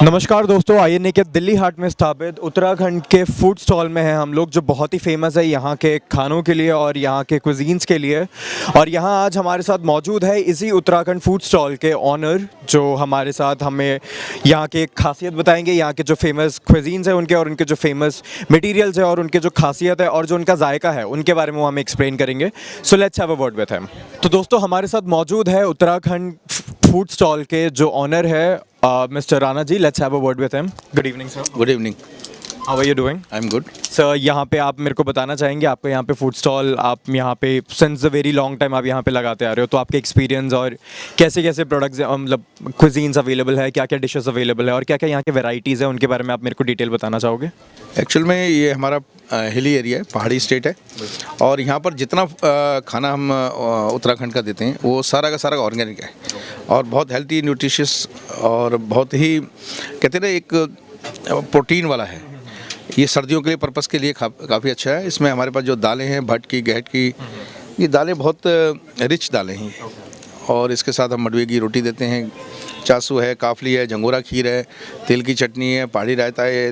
नमस्कार दोस्तों, आईएनए के दिल्ली हाट में स्थापित उत्तराखंड के फूड स्टॉल में हैं हम लोग, जो बहुत ही फेमस है यहाँ के खानों के लिए और यहाँ के क्विजीन्स के लिए। और यहाँ आज हमारे साथ मौजूद है इसी उत्तराखंड फूड स्टॉल के ऑनर, जो हमारे साथ हमें यहाँ के खासियत बताएंगे, यहाँ के जो फेमस क्विजीन्स हैं उनके और उनके जो फेमस मटेरियल्स है और उनके जो खासियत है और जो उनका जायका है उनके बारे में वो हमें एक्सप्लेन करेंगे। So let's have a word with him. तो दोस्तों, हमारे साथ मौजूद है उत्तराखंड फूड स्टॉल के जो ऑनर है Mr. Rana ji. Let's have a word with him. Good evening, sir. Good evening. How are you doing? I'm good. Sir, यहाँ पे आप मेरे को बताना चाहेंगे, आपका यहाँ पे फूड स्टॉल, आप यहाँ पे since a very long time आप यहाँ पे लगाते आ रहे हो, तो आपके एक्सपीरियंस और कैसे कैसे प्रोडक्ट्स मतलब क्विजीन्स अवेलेबल है, क्या क्या डिशेस अवेलेबल है और क्या क्या यहाँ के वेराइटीज़ है, उनके बारे में आप मेरे को डिटेल बताना चाहोगे? एक्चुअल में ये हमारा हिली एरिया है, पहाड़ी स्टेट है, और यहाँ पर जितना खाना हम उत्तराखंड का देते हैं वो सारा का सारा ऑर्गेनिक है और बहुत हेल्थी, न्यूट्रिशियस और बहुत ही कहते हैं ना एक प्रोटीन वाला है। ये सर्दियों के लिए पर्पस के लिए काफ़ी अच्छा है। इसमें हमारे पास जो दालें हैं, भट्ट की, गहट की, ये दालें बहुत रिच दालें हैं और इसके साथ हम मडवे की रोटी देते हैं, चासू है, काफली है, झंगोरा खीर है, तिल की चटनी है, पहाड़ी रायता है,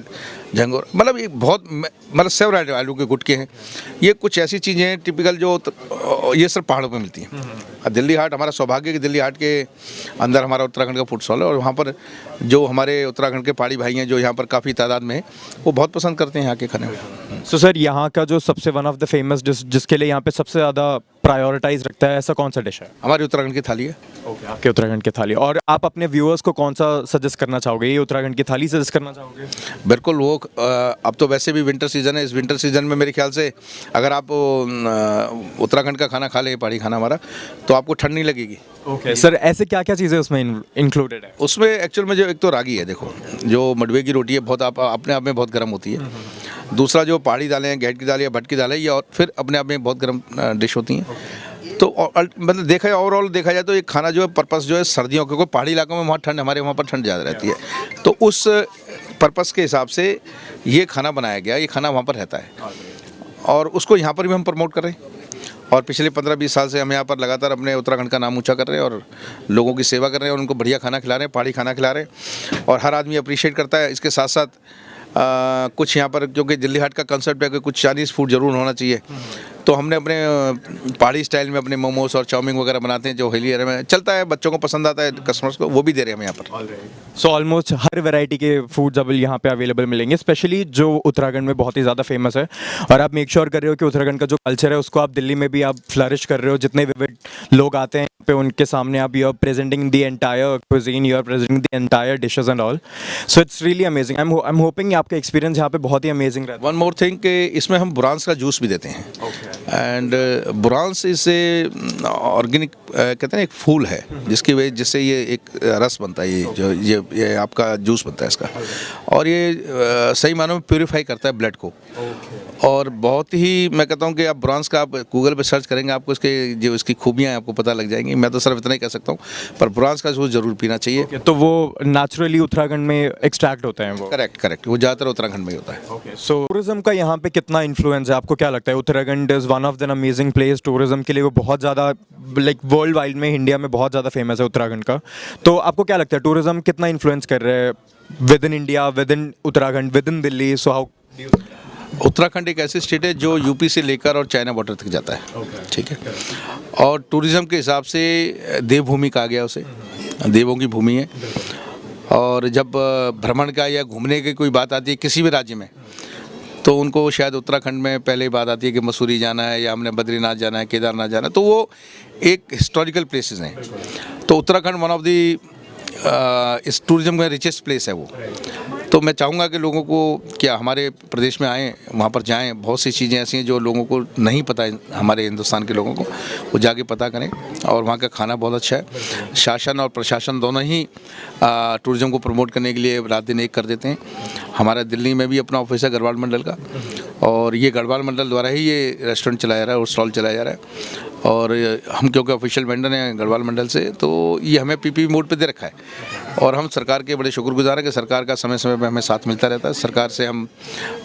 झंगोरा, मतलब ये बहुत मतलब सेव आलू के गुटके हैं। ये कुछ ऐसी चीज़ें हैं टिपिकल जो ये सब पहाड़ों पे मिलती हैं। दिल्ली हाट हमारा सौभाग्य कि दिल्ली हाट के अंदर हमारा उत्तराखंड का फूड स्टॉल है और वहाँ पर जो हमारे उत्तराखंड के पहाड़ी भाई हैं जो यहाँ पर काफ़ी तादाद में हैं, वो बहुत पसंद करते हैं यहाँ के खाने में। सो सर, यहाँ का जो सबसे one of the famous dish जिसके लिए यहाँ पे सबसे ज़्यादा प्रायोरिटाइज रखता है, ऐसा कौन सा डिश है? हमारी उत्तराखंड की थाली है। ओके, आपके उत्तराखंड की थाली। और आप अपने व्यूअर्स को कौन सा सजेस्ट करना चाहोगे? ये उत्तराखंड की थाली सजेस्ट करना चाहोगे? बिल्कुल, वो अब तो वैसे भी विंटर सीज़न है। इस विंटर सीज़न में मेरे ख्याल से अगर आप उत्तराखंड का खाना खा लें, पहाड़ी खाना हमारा, तो आपको ठंड नहीं लगेगी। ओके सर, ऐसे क्या क्या चीज़ें उसमें इंक्लूडेड है? उसमें एक्चुअल में जो एक तो रागी है, देखो जो मडवे की रोटी है, बहुत अपने आप में बहुत गर्म होती है। दूसरा जो पहाड़ी दालें हैं, गहट की दाल या भट्ट की दाल है, ये और फिर अपने आप में बहुत गर्म डिश होती हैं। तो मतलब देखा जाए, ओवरऑल देखा जाए तो ये खाना जो है पर्पस जो है सर्दियों के, पहाड़ी इलाकों में वहाँ ठंड, हमारे वहाँ पर ठंड ज़्यादा रहती है, तो उस पर्पस के हिसाब से ये खाना बनाया गया, ये खाना वहाँ पर रहता है और उसको यहाँ पर भी हम प्रमोट कर रहे हैं। और पिछले 15-20 साल से हम यहाँ पर लगातार अपने उत्तराखंड का नाम ऊंचा कर रहे हैं और लोगों की सेवा कर रहे हैं और उनको बढ़िया खाना खिला रहे हैं, पहाड़ी खाना खिला रहे हैं और हर आदमी अप्रिशिएट करता है। इसके साथ साथ कुछ यहाँ पर, क्योंकि दिल्ली हाट का कंसेप्ट है कि कुछ चाइनीज़ फूड ज़रूर होना चाहिए, तो हमने अपने पहाड़ी स्टाइल में अपने मोमोज और चाउमीन वगैरह बनाते हैं जो हिली एरिया में चलता है, बच्चों को पसंद आता है, कस्टमर्स को, वो भी दे रहे हैं हम यहाँ पर। सो ऑलमोस्ट हर वैरायटी के फूड्स अब यहाँ पे अवेलेबल मिलेंगे, स्पेशली जो उत्तराखंड में बहुत ही ज़्यादा फेमस है। और आप मेक श्योर कर रहे हो कि उत्तराखंड का जो कल्चर है उसको आप दिल्ली में भी आप फ्लरिश कर रहे हो। जितने विविड लोग आते हैं पे उनके सामने आप you are presenting the entire cuisine, you are presenting the entire dishes and all. So it's really amazing. I am hoping आपका एक्सपीरियंस यहाँ पे बहुत ही अमेजिंग रहा। वन मोर थिंग कि इसमें हम बुरांस का जूस भी देते हैं एंड बुरांस इसे ऑर्गेनिक कहते हैं, एक फूल है जिसकी वजह जिससे ये एक रस बनता है, ये जो ये आपका जूस बनता है इसका, और ये सही मानों में प्यूरिफाई करता है ब्लड को। और बहुत ही मैं कहता हूँ कि आप बुरांस का आप गूगल पे सर्च करेंगे, आपको इसके जो इसकी खूबियाँ आपको पता लग जाएंगी। मैं तो सिर्फ इतना ही कह सकता हूँ, पर बुरांस का जूस जरूर पीना चाहिए। तो वो नेचुरली उत्तराखंड में एक्सट्रैक्ट होते हैं वो? करेक्ट, वो ज़्यादातर उत्तराखंड में ही होता है। सो टूरिज्म का यहाँ पे कितना इन्फ्लुएंस है, आपको क्या लगता है? Uttarakhand is one of the amazing place tourism के लिए, वो बहुत ज़्यादा लाइक वर्ल्ड वाइड में, इंडिया में बहुत ज़्यादा फेमस है उत्तराखंड का। तो आपको क्या लगता है टूरिज्म कितना इन्फ्लुएंस कर रहे हैं with in India, with in Uttarakhand, with in Delhi? So how Uttarakhand एक ऐसी स्टेट है जो यूपी से लेकर और चाइना बॉर्डर तक जाता है, ठीक है, और टूरिज़्म के हिसाब से देवभूमि कहा गया उसे, देवों की भूमि है। और जब भ्रमण का या घूमने की कोई बात आती है किसी भी राज्य में, तो उनको शायद उत्तराखंड में पहले बात आती है कि मसूरी जाना है या हमने बद्रीनाथ जाना है, केदारनाथ जाना है, तो वो एक हिस्टोरिकल प्लेसेस हैं। तो उत्तराखंड वन ऑफ दी इस टूरिज़्म का रिचेस्ट प्लेस है वो। तो मैं चाहूँगा कि लोगों को क्या हमारे प्रदेश में आएँ, वहाँ पर जाएँ। बहुत सी चीज़ें ऐसी हैं जो लोगों को नहीं पता है, हमारे हिंदुस्तान के लोगों को, वो जाके पता करें। और वहाँ का खाना बहुत अच्छा है। शासन और प्रशासन दोनों ही टूरिज़्म को प्रमोट करने के लिए रात दिन एक कर देते हैं। हमारा दिल्ली में भी अपना ऑफिस है गढ़वाल मंडल का, और ये गढ़वाल मंडल द्वारा ही ये रेस्टोरेंट चलाया जा रहा है और स्टॉल चलाया जा रहा है। और हम क्योंकि ऑफिशियल वेंडर हैं गढ़वाल मंडल से, तो ये हमें पीपीपी मोड पे दे रखा है और हम सरकार के बड़े शुक्रगुजार हैं कि सरकार का समय समय पे हमें साथ मिलता रहता है। सरकार से हम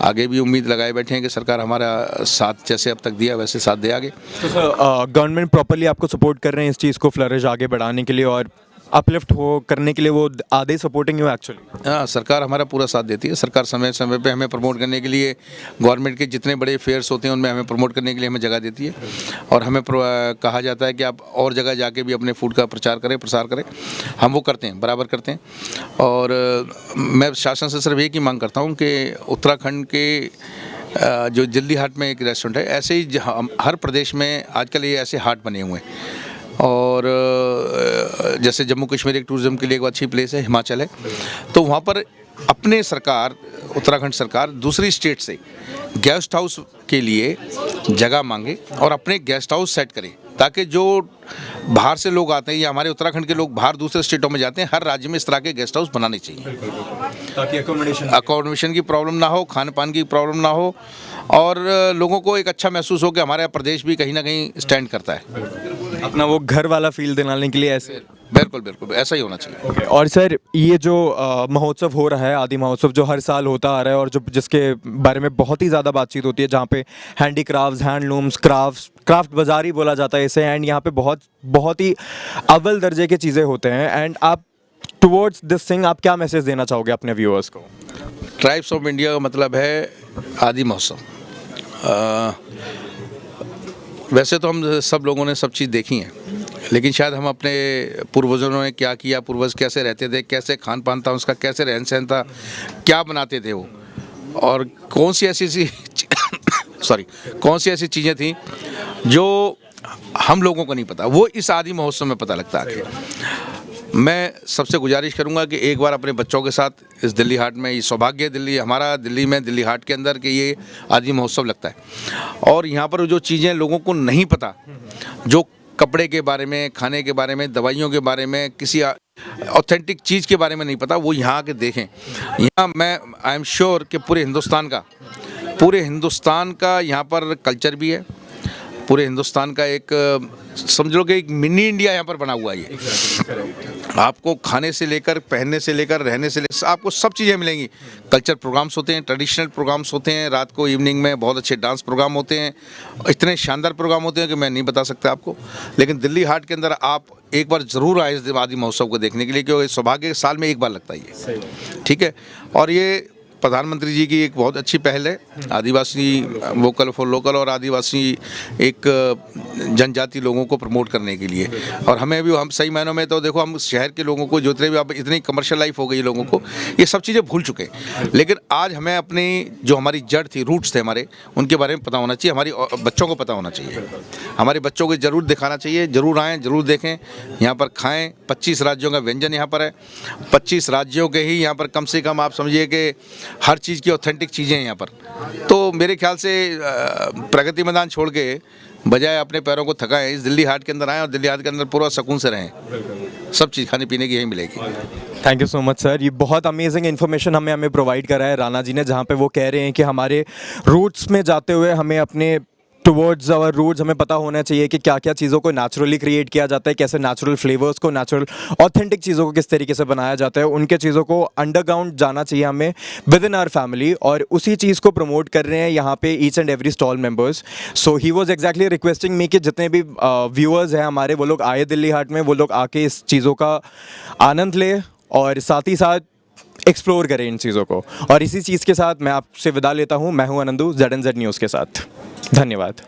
आगे भी उम्मीद लगाए बैठे हैं कि सरकार हमारा साथ जैसे अब तक दिया वैसे साथ दे आगे। तो सर, गवर्नमेंट प्रॉपर्ली आपको सपोर्ट कर रहे हैं इस चीज़ को फ्लरिश आगे बढ़ाने के लिए और अपलिफ्ट हो करने के लिए वो आधे सपोर्टिंग यू एक्चुअली? हाँ, सरकार हमारा पूरा साथ देती है। सरकार समय समय पे हमें प्रमोट करने के लिए, गवर्नमेंट के जितने बड़े फेयर्स होते हैं उनमें हमें प्रमोट करने के लिए हमें जगह देती है, और हमें कहा जाता है कि आप और जगह जाके भी अपने फूड का प्रचार करें, प्रसार करें। हम वो करते हैं, बराबर करते हैं। और मैं शासन से सिर्फ एक ही मांग करता हूँ कि उत्तराखंड के जो दिल्ली हाट में एक रेस्टोरेंट है, ऐसे ही हर प्रदेश में आजकल ये ऐसे हाट बने हुए हैं। और जैसे जम्मू कश्मीर एक टूरिज़्म के लिए एक अच्छी प्लेस है, हिमाचल है, तो वहाँ पर अपने सरकार, उत्तराखंड सरकार दूसरी स्टेट से गेस्ट हाउस के लिए जगह मांगे और अपने गेस्ट हाउस सेट करे, ताकि जो बाहर से लोग आते हैं या हमारे उत्तराखंड के लोग बाहर दूसरे स्टेटों में जाते हैं, हर राज्य में इस तरह के गेस्ट हाउस बनाने चाहिए, ताकि अकोमोडेशन की प्रॉब्लम ना हो, खान पान की प्रॉब्लम ना हो, और लोगों को एक अच्छा महसूस हो कि हमारा प्रदेश भी कहीं ना कहीं स्टैंड करता है। अपना वो घर वाला फील दिलाने के लिए ऐसे। बिल्कुल बिल्कुल ऐसा ही होना चाहिए। Okay, और सर ये जो महोत्सव हो रहा है, आदि महोत्सव, जो हर साल होता आ रहा है और जो जिसके बारे में बहुत ही ज़्यादा बातचीत होती है, जहाँ पे हैंडीक्राफ्ट्स, हैंडलूम्स, क्राफ्ट बाज़ार ही बोला जाता है इसे, एंड यहाँ पे बहुत ही अव्वल दर्जे की चीज़ें होते हैं, एंड आप टुवर्ड्स दिस थिंग आप क्या मैसेज देना चाहोगे अपने व्यूअर्स को? ट्राइब्स ऑफ इंडिया का मतलब है आदि महोत्सव। वैसे तो हम सब लोगों ने सब चीज़ देखी है, लेकिन शायद हम अपने पूर्वजों ने क्या किया, पूर्वज कैसे रहते थे, कैसे खान पान था उसका, कैसे रहन सहन था, क्या बनाते थे वो, और कौन सी ऐसी ऐसी चीज़ें थी जो हम लोगों को नहीं पता, वो इस आदि महोत्सव में पता लगता है। मैं सबसे गुजारिश करूंगा कि एक बार अपने बच्चों के साथ इस दिल्ली हाट में, ये सौभाग्य है दिल्ली हमारा, दिल्ली में दिल्ली हाट के अंदर कि ये आदि महोत्सव लगता है, और यहाँ पर जो चीज़ें लोगों को नहीं पता, जो कपड़े के बारे में, खाने के बारे में, दवाइयों के बारे में, किसी ऑथेंटिक चीज़ के बारे में नहीं पता, वो यहाँ आके देखें। यहाँ मैं आई एम श्योर कि पूरे हिंदुस्तान का यहाँ पर कल्चर भी है, पूरे हिंदुस्तान का एक समझ लो कि एक मिनी इंडिया यहाँ पर बना हुआ है ये। आपको खाने से लेकर, पहनने से लेकर, रहने से लेकर आपको सब चीज़ें मिलेंगी। कल्चर प्रोग्राम्स होते हैं, ट्रेडिशनल प्रोग्राम्स होते हैं, रात को इवनिंग में बहुत अच्छे डांस प्रोग्राम होते हैं, इतने शानदार प्रोग्राम होते हैं कि मैं नहीं बता सकता आपको। लेकिन दिल्ली हाट के अंदर आप एक बार ज़रूर आए इस आदि महोत्सव को देखने के लिए, क्योंकि सौभाग्य साल में एक बार लगता है ये, ठीक है। और ये प्रधानमंत्री जी की एक बहुत अच्छी पहल है, आदिवासी वोकल फॉर लोकल, और आदिवासी एक जनजाति लोगों को प्रमोट करने के लिए। और हमें भी, हम सही मायनों में तो देखो, हम शहर के लोगों को, जितने भी अब इतनी कमर्शियल लाइफ हो गई लोगों को, ये सब चीज़ें भूल चुके हैं। लेकिन आज हमें अपनी जो हमारी जड़ थी, रूट्स थे हमारे, उनके बारे में पता होना चाहिए, हमारी बच्चों को पता होना चाहिए, हमारे बच्चों को ज़रूर दिखाना चाहिए। ज़रूर आएँ, ज़रूर देखें, यहाँ पर खाएँ। 25 राज्यों का व्यंजन यहाँ पर है, 25 राज्यों के ही यहाँ पर कम से कम आप समझिए कि हर चीज़ की ऑथेंटिक चीज़ें हैं यहाँ पर। तो मेरे ख्याल से प्रगति मैदान छोड़ के बजाय अपने पैरों को थकाएं, इस दिल्ली हाट के अंदर आएँ और दिल्ली हाट के अंदर पूरा सुकून से रहें। सब चीज़ खाने पीने की यही मिलेगी। Thank you so much sir, ये बहुत अमेजिंग इन्फॉर्मेशन हमें प्रोवाइड करा है राणा जी ने, जहाँ पे वो कह रहे हैं कि हमारे रूट्स में जाते हुए हमें अपने टुवर्ड्स आवर रूट्स हमें पता होना चाहिए कि क्या क्या चीज़ों को नेचुरली क्रिएट किया जाता है, कैसे नेचुरल फ्लेवर्स को, नेचुरल ऑथेंटिक चीज़ों को किस तरीके से बनाया जाता है, उनके चीज़ों को अंडरग्राउंड जाना चाहिए हमें विद इन आवर फैमिली, और उसी चीज़ को प्रमोट कर रहे हैं यहाँ पे each and every stall members. So he was exactly requesting मी कि जितने भी व्यूअर्स हैं हमारे, वो लोग आए दिल्ली हाट में, वो लोग आके इस चीज़ों का आनंद ले और साथ ही साथ एक्सप्लोर करें इन चीज़ों को। और इसी चीज़ के साथ मैं आपसे विदा लेता हूँ। मैं हूँ आनंदू, ZNZ न्यूज़ के साथ। धन्यवाद।